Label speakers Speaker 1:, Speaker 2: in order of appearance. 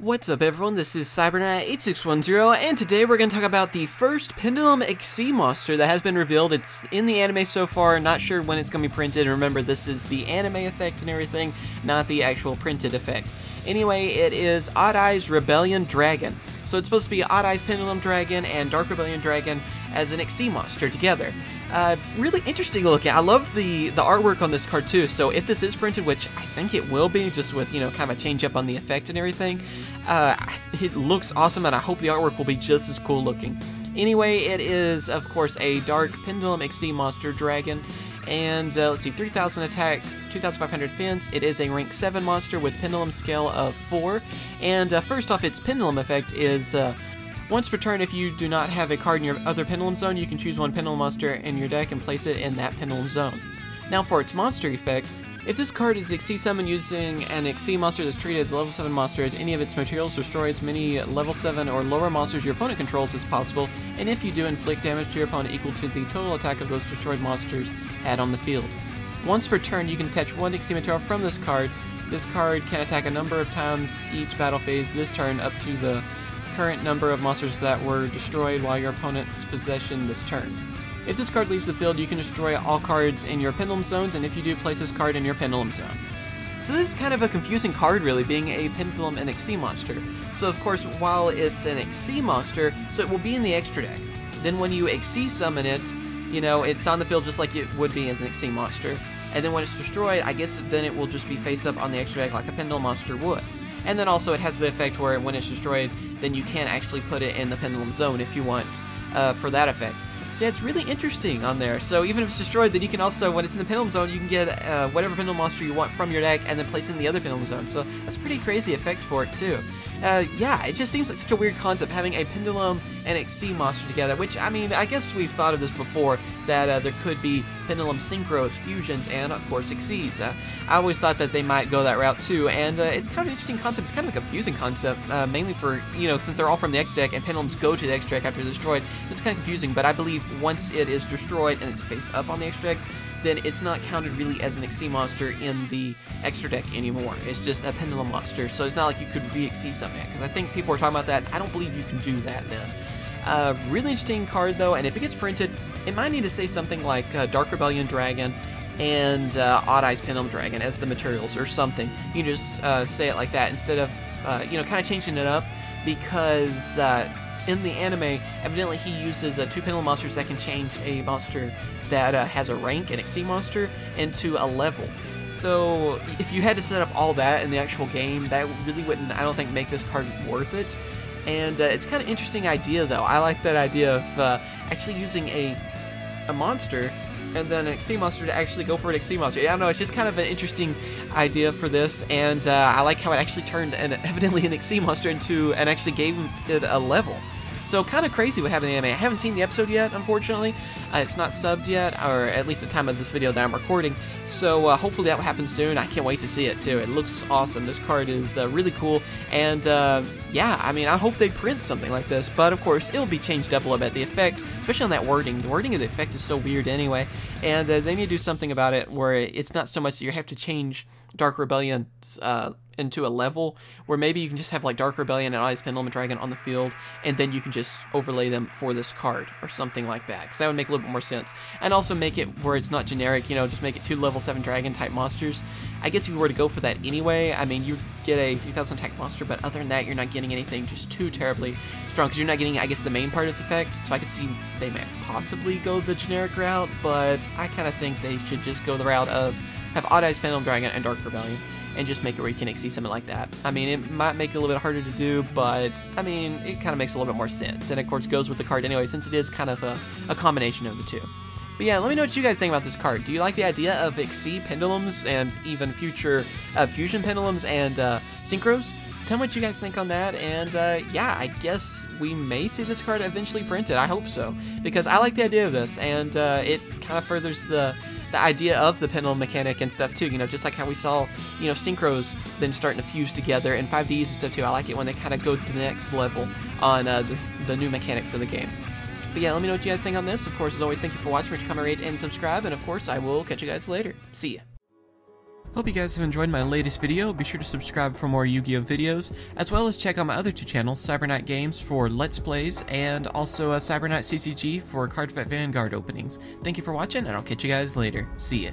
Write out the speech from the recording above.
Speaker 1: What's up everyone, this is CyberKnight 8610, and today we're going to talk about the first Pendulum Xyz Monster that has been revealed. It's in the anime so far, not sure when it's going to be printed. Remember, this is the anime effect and everything, not the actual printed effect. Anyway, it is Odd Eyes Rebellion Dragon. So it's supposed to be Odd Eyes Pendulum Dragon and Dark Rebellion Dragon as an Xyz Monster together. Really interesting looking. I love the artwork on this card too, so if this is printed, which I think it will be, just with, you know, kind of a change up on the effect and everything, it looks awesome, and I hope the artwork will be just as cool looking. Anyway, it is, of course, a Dark Pendulum Xyz Monster Dragon, and let's see, 3,000 attack, 2,500 defense. It is a rank 7 monster with pendulum scale of 4, and first off, its pendulum effect is once per turn, if you do not have a card in your other Pendulum Zone, you can choose one Pendulum Monster in your deck and place it in that Pendulum Zone. Now for its monster effect, if this card is Xyz Summoned using an Xyz Monster that's treated as a level 7 monster, as any of its materials destroy as many level 7 or lower monsters your opponent controls as possible, and if you do, inflict damage to your opponent equal to the total attack of those destroyed monsters had on the field. Once per turn, you can attach one Xyz Material from this card. This card can attack a number of times each battle phase this turn, up to the current number of monsters that were destroyed while your opponent's possession this turn. If this card leaves the field, you can destroy all cards in your Pendulum Zones, and if you do, place this card in your Pendulum Zone. So this is kind of a confusing card, really, being a Pendulum and Xyz Monster. So of course, while it's an Xyz Monster, so it will be in the extra deck. Then when you Xyz Summon it, you know, it's on the field just like it would be as an Xyz Monster. And then when it's destroyed, I guess then it will just be face up on the extra deck like a Pendulum Monster would. And then also it has the effect where when it's destroyed, then you can actually put it in the Pendulum Zone if you want for that effect. So yeah, it's really interesting on there. So even if it's destroyed, then you can also, when it's in the Pendulum Zone, you can get whatever Pendulum Monster you want from your deck and then place it in the other Pendulum Zone. So that's a pretty crazy effect for it too. Yeah, it just seems like such a weird concept, having a Pendulum and Xyz Monster together, which, I mean, I guess we've thought of this before, that there could be Pendulum Synchros, Fusions, and, of course, Xyz. I always thought that they might go that route, too, and it's kind of an interesting concept. It's kind of a confusing concept, mainly for, you know, since they're all from the extra deck, and Pendulums go to the extra deck after they're destroyed, so it's kind of confusing, but I believe once it is destroyed and it's face up on the extra deck, then it's not counted really as an Xyz Monster in the extra deck anymore. It's just a Pendulum Monster, so it's not like you could re-Xyz summon it, because I think people are talking about that. I don't believe you can do that then. Really interesting card though, and if it gets printed, it might need to say something like Dark Rebellion Dragon and Odd Eyes Pendulum Dragon as the materials or something. You can just say it like that instead of, you know, kind of changing it up, because in the anime, evidently he uses 2 Pendulum Monsters that can change a monster that has a rank, an Xyz Monster, into a level. So if you had to set up all that in the actual game, that really wouldn't, I don't think, make this card worth it. And it's kind of an interesting idea though. I like that idea of actually using a monster and then an Xyz Monster to actually go for an Xyz Monster. I don't know, it's just kind of an interesting idea for this, and I like how it actually turned evidently an Xyz Monster into, and actually gave it a level. So kind of crazy what happened in the anime. I haven't seen the episode yet, unfortunately. It's not subbed yet, or at least at the time of this video that I'm recording. So hopefully that will happen soon. I can't wait to see it too. It looks awesome. This card is really cool. And yeah, I mean, I hope they print something like this. But of course, it'll be changed up a little bit. The effect, especially on that wording. The wording of the effect is so weird anyway. And they need to do something about it where it's not so much that you have to change Dark Rebellion into a level, where maybe you can just have like Dark Rebellion and Odd Eyes Pendulum Dragon on the field, and then you can just overlay them for this card or something like that, because that would make a little bit more sense. And also make it where it's not generic, you know, just make it 2 level 7 dragon type monsters. I guess if you were to go for that anyway, I mean, you get a 3,000 attack monster, but other than that, you're not getting anything just too terribly strong, because you're not getting, I guess, the main part of its effect. So I could see they may possibly go the generic route, but I kind of think they should just go the route of have Odd Eyes Pendulum Dragon and Dark Rebellion, and just make it where you can Xyz something like that. I mean, it might make it a little bit harder to do, but I mean, it kind of makes a little bit more sense, and of course goes with the card anyway, since it is kind of a combination of the two. But yeah, let me know what you guys think about this card. Do you like the idea of Xyz Pendulums and even future Fusion Pendulums and Synchros? So tell me what you guys think on that, and yeah, I guess we may see this card eventually printed. I hope so, because I like the idea of this, and it kind of furthers the idea of the pendulum mechanic and stuff too, you know, just like how we saw, you know, synchros then starting to fuse together and 5Ds and stuff too. I like it when they kind of go to the next level on the new mechanics of the game. But yeah, let me know what you guys think on this. Of course, as always, thank you for watching. Remember to comment, rate, and subscribe, and of course, I will catch you guys later. See ya. Hope you guys have enjoyed my latest video. Be sure to subscribe for more Yu-Gi-Oh videos, as well as check out my other two channels, CyberKnight Games for Let's Plays, and also CyberKnight CCG for Card Fight Vanguard openings. Thank you for watching, and I'll catch you guys later. See ya.